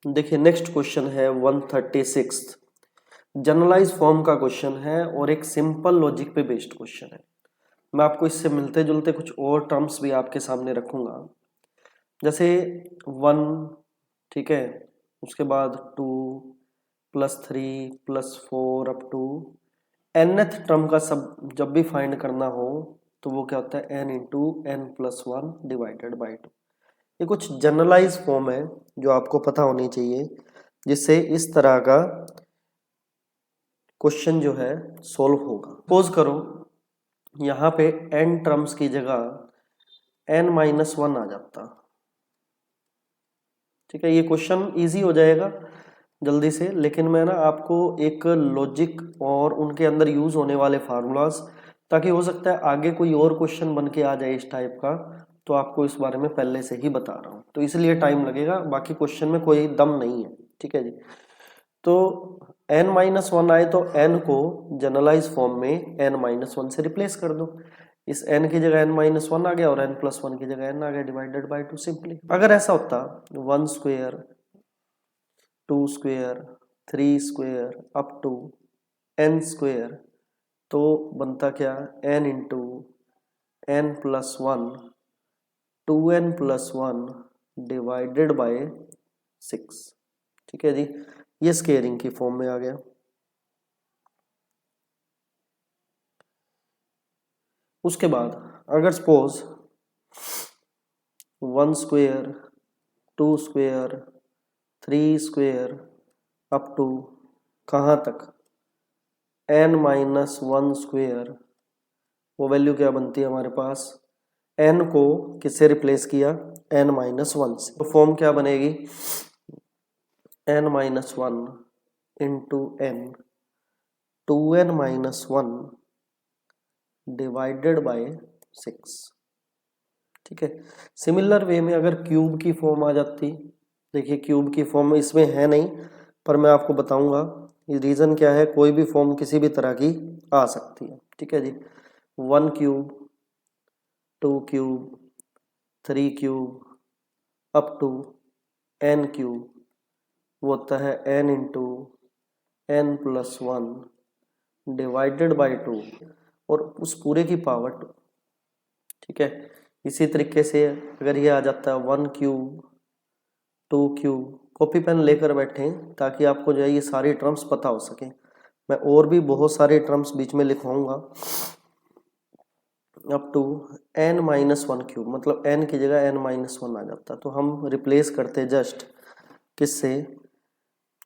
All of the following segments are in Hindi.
देखिए नेक्स्ट क्वेश्चन है 136 जनरलाइज फॉर्म का क्वेश्चन है और एक सिंपल लॉजिक पे बेस्ड क्वेश्चन है। मैं आपको इससे मिलते जुलते कुछ और टर्म्स भी आपके सामने रखूंगा, जैसे 1, ठीक है, उसके बाद 2 + 3 + 4 अप टू nth टर्म का सब जब भी फाइंड करना हो तो वो क्या होता है n into n + 1 divided by 2। ये कुछ जनरलाइज फॉर्म है जो आपको पता होनी चाहिए, जिससे इस तरह का क्वेश्चन जो है सॉल्व होगा। सपोज करो यहाँ पे n टर्म्स की जगह n-1 आ जाता, ठीक है। ये क्वेश्चन इजी हो जाएगा जल्दी से, लेकिन मैं ना आपको एक लॉजिक और उनके अंदर यूज होने वाले फार्मूलाज, ताकि हो सकता है आगे कोई और क्वेश्चन बन के आ जाए इस टाइप का, तो आपको इस बारे में पहले से ही बता रहा हूँ, तो इसलिए टाइम लगेगा। बाकी क्वेश्चन में कोई दम नहीं है, ठीक है जी। तो n-1 आए तो n को जनरलाइज फॉर्म में n-1 से रिप्लेस कर दो। इस n की जगह n-1 आ गया और n+1 की जगह n आ गया डिवाइडेड बाई 2 सिंपली। अगर ऐसा होता 1 square 2 square 3 square up to n square, तो बनता क्या n into n+1 2n+1 divided by 6, ठीक है जी। ये स्क्वेयरिंग की फॉर्म में आ गया। उसके बाद अगर suppose 1 square 2 square 3 square up to कहाँ तक n-1 स्क्वायर, वो वैल्यू क्या बनती है हमारे पास, n को किससे रिप्लेस किया n-1 से, तो फॉर्म क्या बनेगी n-1 into n 2n-1 divided by 6, ठीक है। सिमिलर वे में अगर क्यूब की फॉर्म आ जाती, देखिए क्यूब की फॉर्म इसमें है नहीं पर मैं आपको बताऊंगा रीजन क्या है। कोई भी फॉर्म किसी भी तरह की आ सकती है, ठीक है जी। 1 cube 2 cube 3 cube up to n cube, वो होता है n into n+1 divided by 2 और उस पूरे की पावर 2, ठीक है। इसी तरीके से अगर ये आ जाता है 1 क्यूब 2 क्यूब, कॉपी पेन लेकर बैठें ताकि आपको जो है ये सारी टर्म्स पता हो सके। मैं और भी बहुत सारे टर्म्स बीच में लिखवाऊंगा। अप टू n-1 क्यूब, मतलब n की जगह n-1 आ जाता, तो हम रिप्लेस करते जस्ट किससे,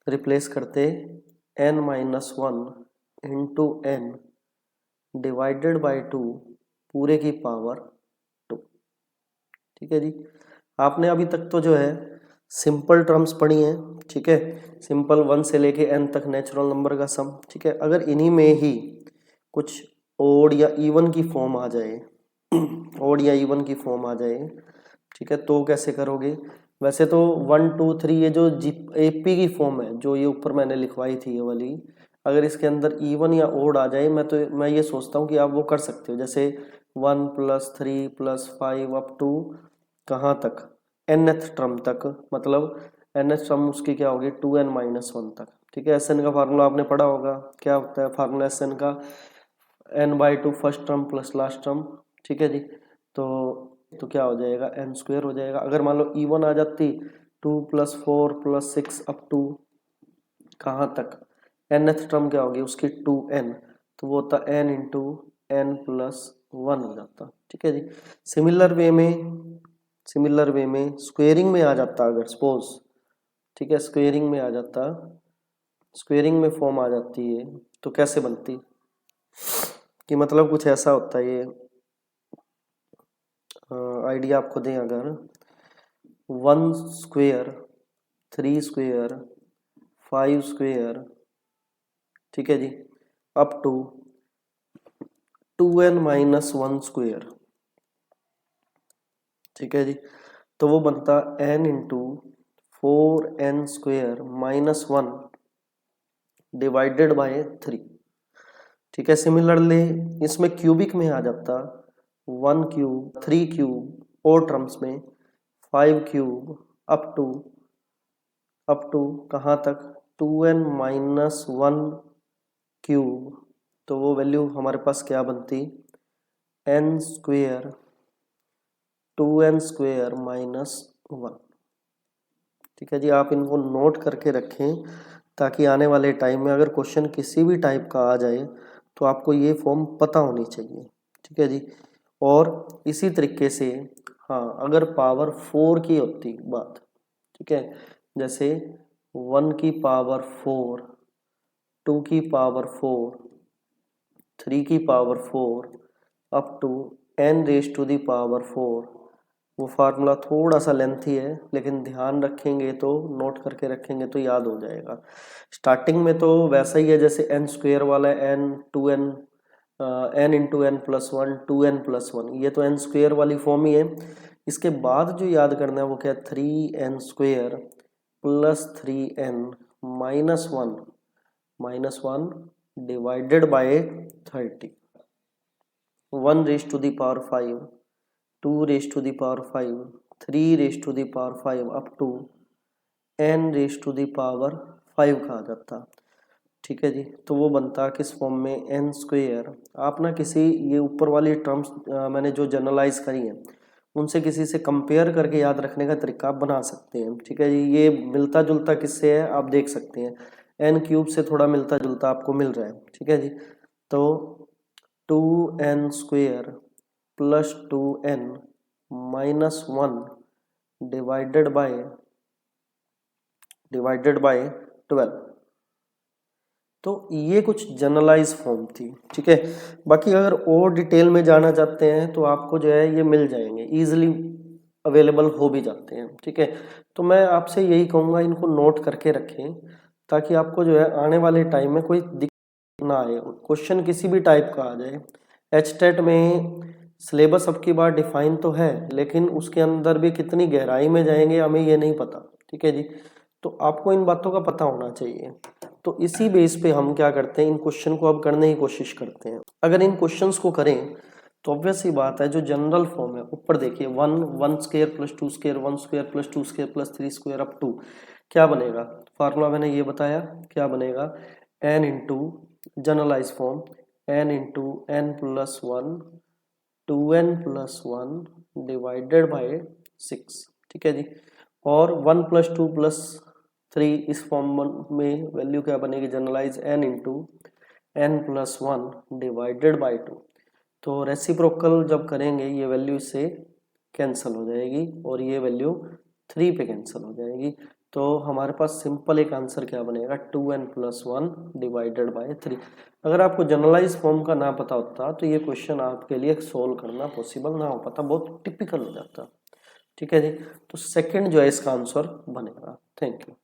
रिप्लेस करते n-1 into n divided by 2 पूरे की पावर 2, ठीक है जी। आपने अभी तक तो जो है सिंपल टर्म्स पढ़ी हैं, ठीक है। सिंपल 1 से लेके n तक नेचुरल नंबर का सम, ठीक है। अगर इन्हीं में ही कुछ ओड या इवन की फॉर्म आ जाए ओड या इवन की फॉर्म आ जाए, ठीक है, तो कैसे करोगे। वैसे तो 1 2 3 ये जो AP की फॉर्म है जो ये ऊपर मैंने लिखवाई थी ये वाली, अगर इसके अंदर इवन या ओड आ जाए मैं ये सोचता हूँ कि आप वो कर सकते हो, जैसे 1 + 3 + 5 अप टू कहाँ तक nth टर्म तक, मतलब nth टर्म उसकी क्या होगी 2n-1 तक, ठीक है। Sn का फार्मूला आपने पढ़ा होगा, क्या होता है फार्मूला Sn का, n/2 first term plus last term, ठीक है जी। तो क्या हो जाएगा n स्क्वायर हो जाएगा। अगर मान लो इवन आ जाती 2 + 4 + 6 अप टू कहाँ तक nth टर्म क्या होगी उसकी 2n, तो वो होता n इंटू n+1 हो जाता, ठीक है जी। सिमिलर वे में स्क्वेयरिंग में आ जाता अगर सपोज, ठीक है, स्क्वेयरिंग में आ जाता, स्क्वेयरिंग में फॉर्म आ जाती है तो कैसे बनती, कि मतलब कुछ ऐसा होता है ये आइडिया आपको दें। अगर 1 स्क्वेयर 3 स्क्वेयर 5 स्क्वेयर, ठीक है जी, अप टू 2n-1 स्क्वेयर, ठीक है जी, तो वो बनता n into 4n square -1 divided bye 3, ठीक है। सिमिलरली इसमें क्यूबिक में आ जाता 1 क्यूब 3 क्यूब और टर्म्स में 5 cube up to up to कहाँ तक 2n माइनस 1 क्यूब, तो वो वैल्यू हमारे पास क्या बनती n square 2n square minus 1। ठीक है जी, आप इनको नोट करके रखें ताकि आने वाले टाइम में अगर क्वेश्चन किसी भी टाइप का आ जाए तो आपको ये फॉर्म पता होनी चाहिए। ठीक है जी, और इसी तरीके से हाँ, अगर पावर 4 की होती बात, ठीक है, जैसे 1 की पावर 4, 2 की पावर 4, 3 की power 4 up to n raise to the power 4, वो फार्मूला थोड़ा सा लेंथी है लेकिन ध्यान रखेंगे तो, नोट करके रखेंगे तो याद हो जाएगा। स्टार्टिंग में तो वैसा ही है जैसे n स्क्वेयर वाला n 2n n into n plus 1 2n plus 1, ये तो n स्क्वेयर वाली फॉर्म ही है। इसके बाद जो याद करना है वो क्या है 3n square plus 3n minus one divided by 30, 1 raise to the power 5, 2 raise to the power 5, 3 raise to the power 5 up to n raise to the power 5 कहा जाता। ठीक है जी, तो वो बनता किस फॉर्म में n स्क्वेयर। आप ना किसी ये ऊपर वाली टर्म्स मैंने जो जनरलाइज करी हैं उनसे किसी से कंपेयर करके याद रखने का तरीका आप बना सकते हैं। ठीक है जी, ये मिलता जुलता किससे है आप देख सकते हैं, n क्यूब से थोड़ा मिलता जुलता आपको मिल रहा है। ठीक है जी, तो 2n square plus 2n minus 1 divided bye 12, तो ये कुछ जनरलाइज फॉर्म थी। ठीक है, बाकी अगर और डिटेल में जाना चाहते हैं तो आपको जो है ये मिल जाएंगे, इजीली अवेलेबल हो भी जाते हैं। ठीक है, तो मैं आपसे यही कहूँगा इनको नोट करके रखें ताकि आपको जो है आने वाले टाइम में कोई दिक्कत ना आए, क्वेश्चन किसी भी टाइप का आ जाए। एचटेट में सिलेबस अब की बार डिफाइन तो है लेकिन उसके अंदर भी कितनी गहराई में जाएंगे हमें ये नहीं पता। ठीक है जी, तो आपको इन बातों का पता होना चाहिए। तो इसी बेस पे हम क्या करते हैं, इन क्वेश्चन को अब करने की कोशिश करते हैं। अगर इन क्वेश्चंस को करें तो ऑब्वियस सी बात है जो जनरल फॉर्म है, ऊपर देखिए 1 square plus 2 square 1 square plus 2 square plus 3 square up to क्या बनेगा, फार्मूला मैंने ये बताया क्या बनेगा, n into generalise form n into n plus 1 2n plus 1 divided by 6। ठीक है जी, और 1 प्लस 2 प्लस 3 इस फॉर्म में वैल्यू क्या बनेगी, generalise n into n plus 1 divided by 2। तो रेसिप्रोकल जब करेंगे ये वैल्यू इससे कैंसिल हो जाएगी और ये वैल्यू 3 पे कैंसिल हो जाएगी। तो हमारे पास सिंपल एक आंसर क्या बनेगा 2n प्लस 1 डिवाइडेड बाय 3। अगर आपको जनरलाइज फॉर्म का ना पता होता तो ये क्वेश्चन आपके लिए सोल्व करना पॉसिबल ना हो पाता, बहुत टिपिकल हो जाता। ठीक है जी, तो सेकंड जो है इसका आंसर बनेगा। Thank you.